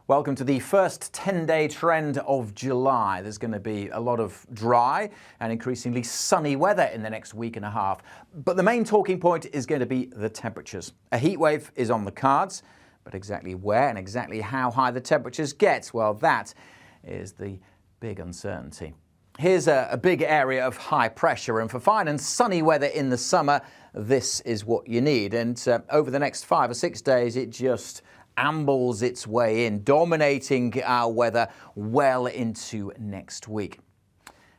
Welcome to the first 10-day trend of July. There's going to be a lot of dry and increasingly sunny weather in the next week and a half. But the main talking point is going to be the temperatures. A heat wave is on the cards, but exactly where and exactly how high the temperatures get, well, that is the big uncertainty. Here's a big area of high pressure, and for fine and sunny weather in the summer, this is what you need. And over the next 5 or 6 days, it just ambles its way in, dominating our weather well into next week.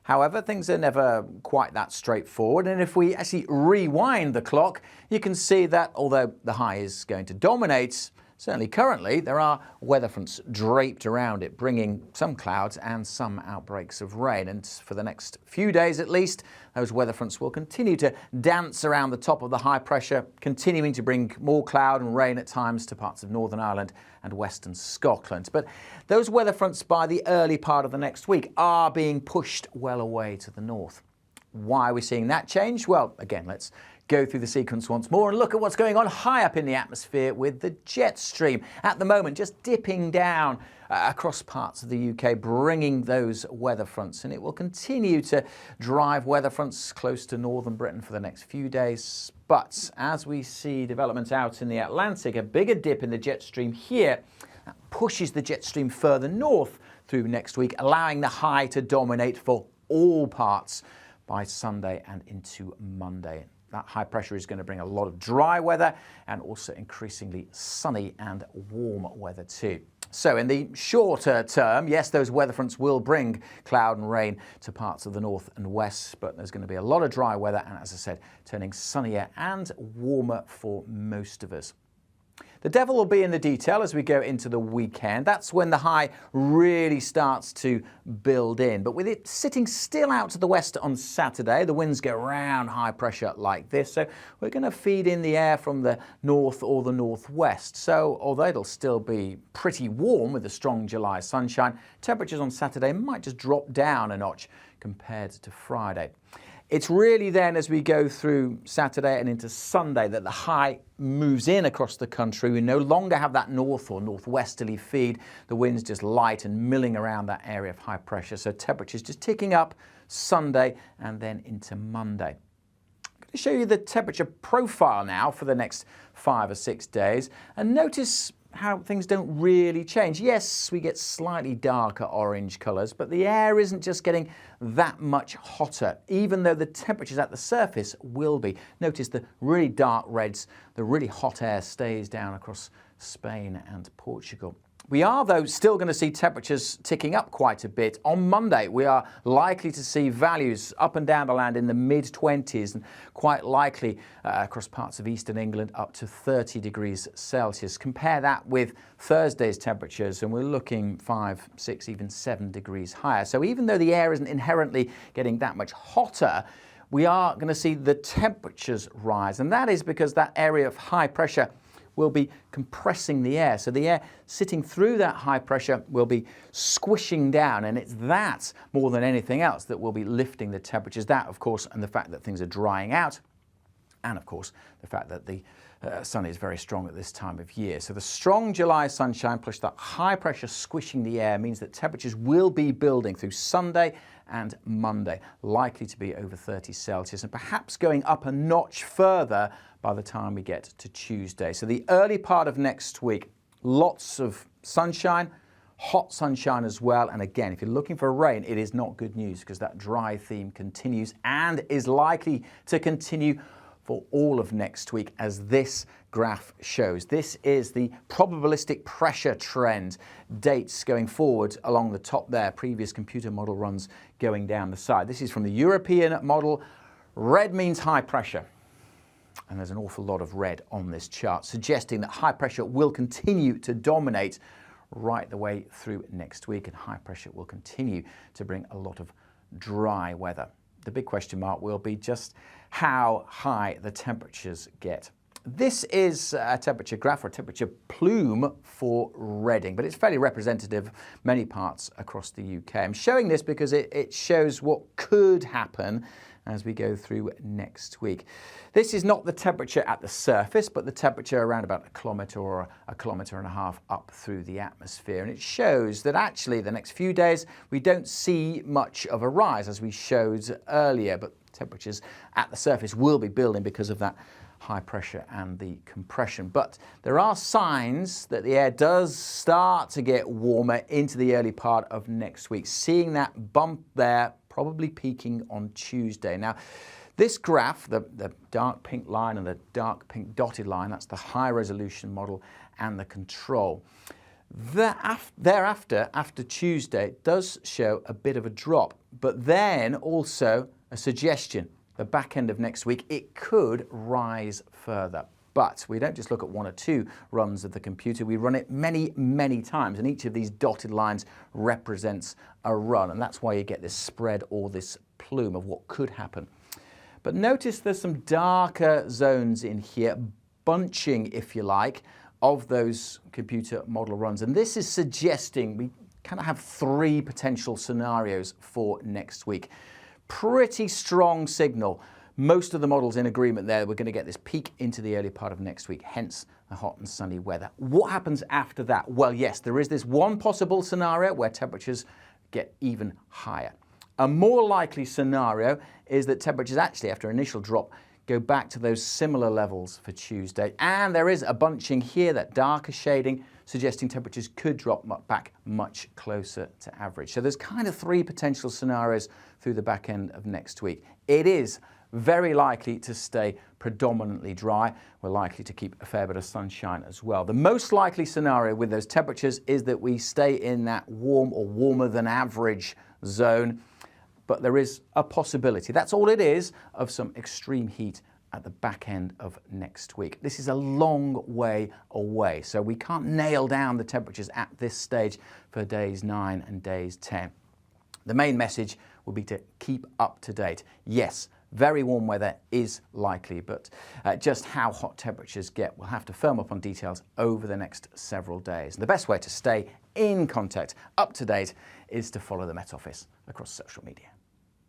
However, things are never quite that straightforward, and if we actually rewind the clock, you can see that although the high is going to dominate, certainly currently, there are weather fronts draped around it, bringing some clouds and some outbreaks of rain. And for the next few days at least, those weather fronts will continue to dance around the top of the high pressure, continuing to bring more cloud and rain at times to parts of Northern Ireland and western Scotland. But those weather fronts by the early part of the next week are being pushed well away to the north. Why are we seeing that change? Well, again, let's go through the sequence once more and look at what's going on high up in the atmosphere with the jet stream. At the moment, just dipping down across parts of the UK, bringing those weather fronts, and it will continue to drive weather fronts close to northern Britain for the next few days. But as we see developments out in the Atlantic, a bigger dip in the jet stream here pushes the jet stream further north through next week, allowing the high to dominate for all parts by Sunday and into Monday. That high pressure is going to bring a lot of dry weather and also increasingly sunny and warm weather too. So in the shorter term, yes, those weather fronts will bring cloud and rain to parts of the north and west, but there's going to be a lot of dry weather and, as I said, turning sunnier and warmer for most of us. The devil will be in the detail as we go into the weekend. That's when the high really starts to build in. But with it sitting still out to the west on Saturday, the winds go around high pressure like this. So we're going to feed in the air from the north or the northwest. So although it'll still be pretty warm with the strong July sunshine, temperatures on Saturday might just drop down a notch compared to Friday. It's really then as we go through Saturday and into Sunday that the high moves in across the country. We no longer have that north or northwesterly feed. The wind's just light and milling around that area of high pressure. So temperatures just ticking up Sunday and then into Monday. I'm going to show you the temperature profile now for the next 5 or 6 days, and notice how things don't really change. Yes, we get slightly darker orange colours, but the air isn't just getting that much hotter, even though the temperatures at the surface will be. Notice the really dark reds, the really hot air stays down across Spain and Portugal. We are, though, still going to see temperatures ticking up quite a bit. On Monday, we are likely to see values up and down the land in the mid-20s and quite likely across parts of eastern England up to 30 degrees Celsius. Compare that with Thursday's temperatures and we're looking 5, 6, even 7 degrees higher. So even though the air isn't inherently getting that much hotter, we are going to see the temperatures rise. And that is because that area of high pressure will be compressing the air. So the air sitting through that high pressure will be squishing down, and it's that more than anything else that will be lifting the temperatures. That, of course, and the fact that things are drying out, and of course the fact that the sun is very strong at this time of year. So the strong July sunshine plus that high pressure squishing the air means that temperatures will be building through Sunday and Monday, likely to be over 30 Celsius and perhaps going up a notch further by the time we get to Tuesday. So the early part of next week, lots of sunshine, hot sunshine as well. And again, if you're looking for rain, it is not good news because that dry theme continues and is likely to continue for all of next week, as this graph shows. This is the probabilistic pressure trend, dates going forward along the top there, previous computer model runs going down the side. This is from the European model. Red means high pressure. And there's an awful lot of red on this chart, suggesting that high pressure will continue to dominate right the way through next week, and high pressure will continue to bring a lot of dry weather. The big question mark will be just how high the temperatures get. This is a temperature graph or a temperature plume for Reading, but it's fairly representative of many parts across the UK. I'm showing this because it shows what could happen as we go through next week. This is not the temperature at the surface, but the temperature around about 1 kilometre or 1.5 kilometres up through the atmosphere. And it shows that actually the next few days we don't see much of a rise as we showed earlier, but temperatures at the surface will be building because of that high pressure and the compression. But there are signs that the air does start to get warmer into the early part of next week. Seeing that bump there, probably peaking on Tuesday. Now, this graph, the dark pink line and the dark pink dotted line, that's the high resolution model and the control. Thereafter, after Tuesday, it does show a bit of a drop, but then also a suggestion. The back end of next week, it could rise further. But we don't just look at 1 or 2 runs of the computer, we run it many, many times, and each of these dotted lines represents a run, and that's why you get this spread or this plume of what could happen. But notice there's some darker zones in here, bunching, if you like, of those computer model runs, and this is suggesting we kind of have 3 potential scenarios for next week. Pretty strong signal. Most of the models in agreement there, we're going to get this peak into the early part of next week, hence the hot and sunny weather. What happens after that? Well, yes, there is this one possible scenario where temperatures get even higher. A more likely scenario is that temperatures actually, after initial drop, go back to those similar levels for Tuesday. And there is a bunching here, that darker shading, suggesting temperatures could drop back much closer to average. So there's kind of 3 potential scenarios through the back end of next week. It is very likely to stay predominantly dry. We're likely to keep a fair bit of sunshine as well. The most likely scenario with those temperatures is that we stay in that warm or warmer than average zone. But there is a possibility, that's all it is, of some extreme heat at the back end of next week. This is a long way away, so we can't nail down the temperatures at this stage for days 9 and days 10. The main message will be to keep up to date. Yes, very warm weather is likely, but just how hot temperatures get, we'll have to firm up on details over the next several days. And the best way to stay in contact, up to date, is to follow the Met Office across social media.